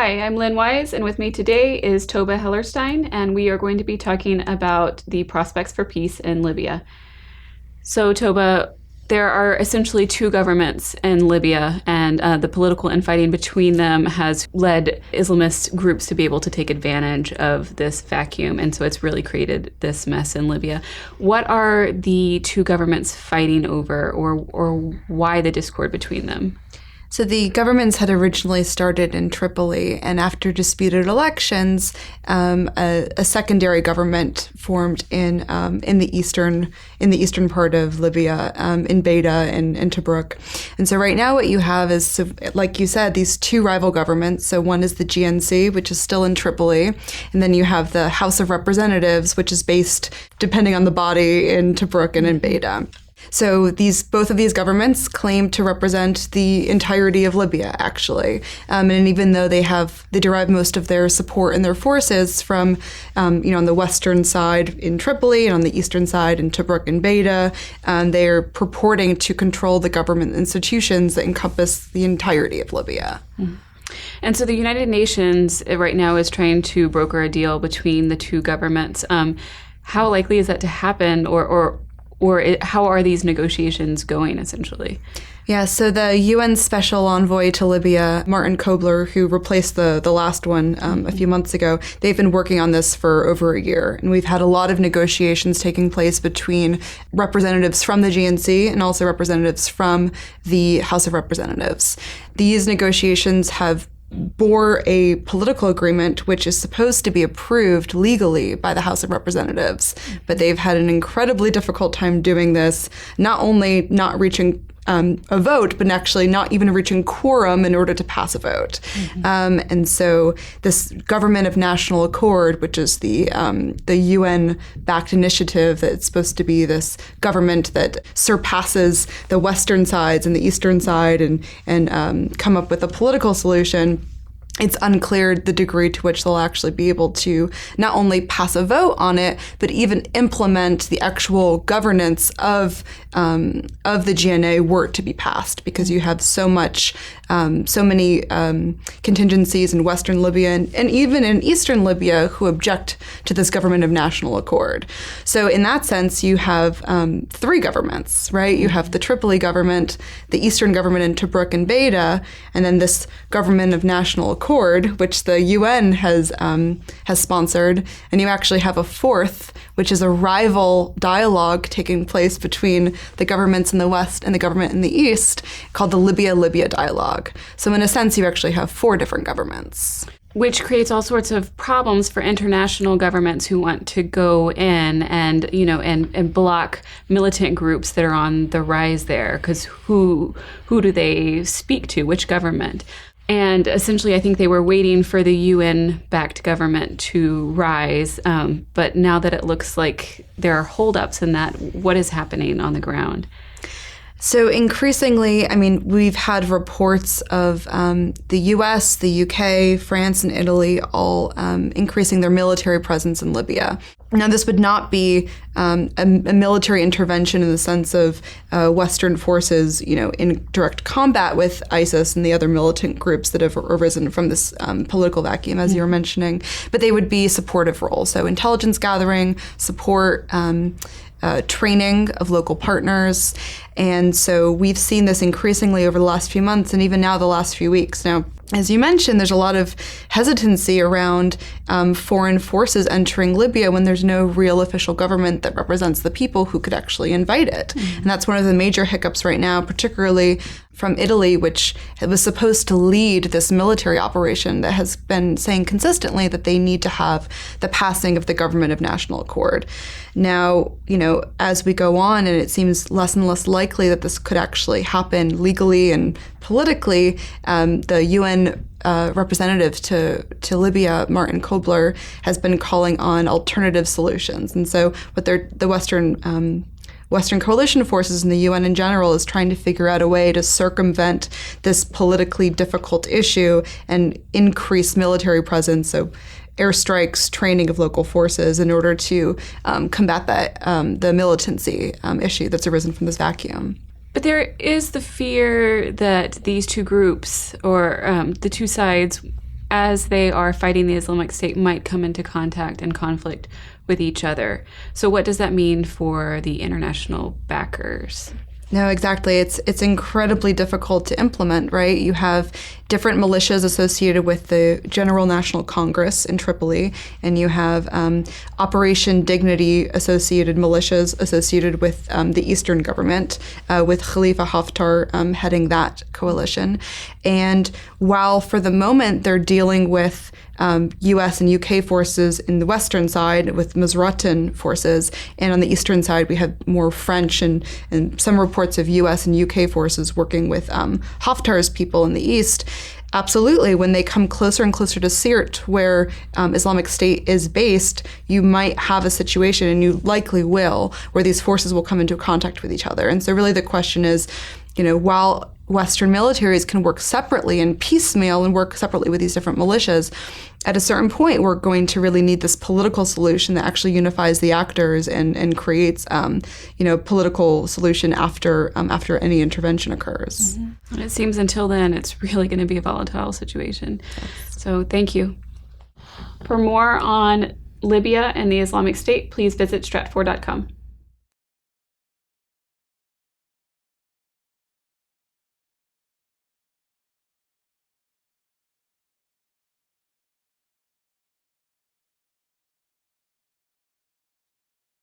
Hi, I'm Lynn Wise, and with me today is Toba Hellerstein, and we are going to be talking about the prospects for peace in Libya. So, Toba, there are essentially two governments in Libya, and the political infighting between them has led Islamist groups to be able to take advantage of this vacuum, and so it's really created this mess in Libya. What are the two governments fighting over, or why the discord between them? So the governments had originally started in Tripoli, and after disputed elections, a secondary government formed in the eastern part of Libya, in Beta and Tobruk. And so right now, what you have is, like you said, these two rival governments. So one is the GNC, which is still in Tripoli, and then you have the House of Representatives, which is based, depending on the body, in Tobruk and in Beta. So both of these governments claim to represent the entirety of Libya, actually. And even though they derive most of their support and their forces from, on the western side in Tripoli and on the eastern side in Tobruk and Beta, they are purporting to control the government institutions that encompass the entirety of Libya. Mm. And so the United Nations right now is trying to broker a deal between the two governments. How likely is that to happen, or how are these negotiations going, essentially? Yeah, so the UN Special Envoy to Libya, Martin Kobler, who replaced the last one a few months ago, they've been working on this for over a year. And we've had a lot of negotiations taking place between representatives from the GNC and also representatives from the House of Representatives. These negotiations have bore a political agreement which is supposed to be approved legally by the House of Representatives. But they've had an incredibly difficult time doing this, not only not reaching a vote, but actually not even reaching quorum in order to pass a vote. Mm-hmm. And so this Government of National Accord, which is the UN-backed initiative that's supposed to be this government that surpasses the western sides and the eastern side and come up with a political solution, it's unclear the degree to which they'll actually be able to not only pass a vote on it, but even implement the actual governance of the GNA were it to be passed, because you have so many contingencies in Western Libya and even in Eastern Libya who object to this Government of National Accord. So in that sense, you have three governments, right? You have the Tripoli government, the Eastern government in Tobruk and Beta, and then this Government of National Accord, which the UN has sponsored, and you actually have a fourth, which is a rival dialogue taking place between the governments in the West and the government in the East, called the Libya dialogue. So in a sense, you actually have four different governments. Which creates all sorts of problems for international governments who want to go in and block militant groups that are on the rise there, because who do they speak to? Which government? And essentially, I think they were waiting for the UN-backed government to rise. But now that it looks like there are holdups in that, what is happening on the ground? So increasingly, we've had reports of the US, the UK, France, and Italy all increasing their military presence in Libya. Now, this would not be a military intervention in the sense of Western forces, in direct combat with ISIS and the other militant groups that have arisen from this political vacuum, as you were mentioning. But they would be supportive roles, so intelligence gathering, support, training of local partners. And so we've seen this increasingly over the last few months and even now the last few weeks. Now, as you mentioned, there's a lot of hesitancy around foreign forces entering Libya when there's no real official government that represents the people who could actually invite it. Mm-hmm. And that's one of the major hiccups right now, particularly from Italy, which was supposed to lead this military operation that has been saying consistently that they need to have the passing of the Government of National Accord. Now, as we go on, and it seems less and less likely that this could actually happen legally and politically, the UN representative to Libya, Martin Kobler, has been calling on alternative solutions. And so what the Western coalition forces and the UN in general is trying to figure out a way to circumvent this politically difficult issue and increase military presence, so airstrikes, training of local forces, in order to combat the militancy issue that's arisen from this vacuum. But there is the fear that these two groups, or the two sides, as they are fighting the Islamic State, might come into contact and conflict with each other. So what does that mean for the international backers? No, exactly. It's incredibly difficult to implement, right? You have different militias associated with the General National Congress in Tripoli, and you have Operation Dignity associated militias associated with the Eastern government, with Khalifa Haftar heading that coalition. And while for the moment they're dealing with U.S. and U.K. forces in the western side with Misratan forces, and on the eastern side we have more French and some reports of U.S. and U.K. forces working with Haftar's people in the east. Absolutely, when they come closer and closer to Sirte, where Islamic State is based, you might have a situation, and you likely will, where these forces will come into contact with each other. And so really the question is, while Western militaries can work separately and piecemeal and work separately with these different militias, at a certain point, we're going to really need this political solution that actually unifies the actors and creates, political solution after any intervention occurs. Mm-hmm. And it seems until then, it's really going to be a volatile situation. So thank you. For more on Libya and the Islamic State, please visit stratfor.com.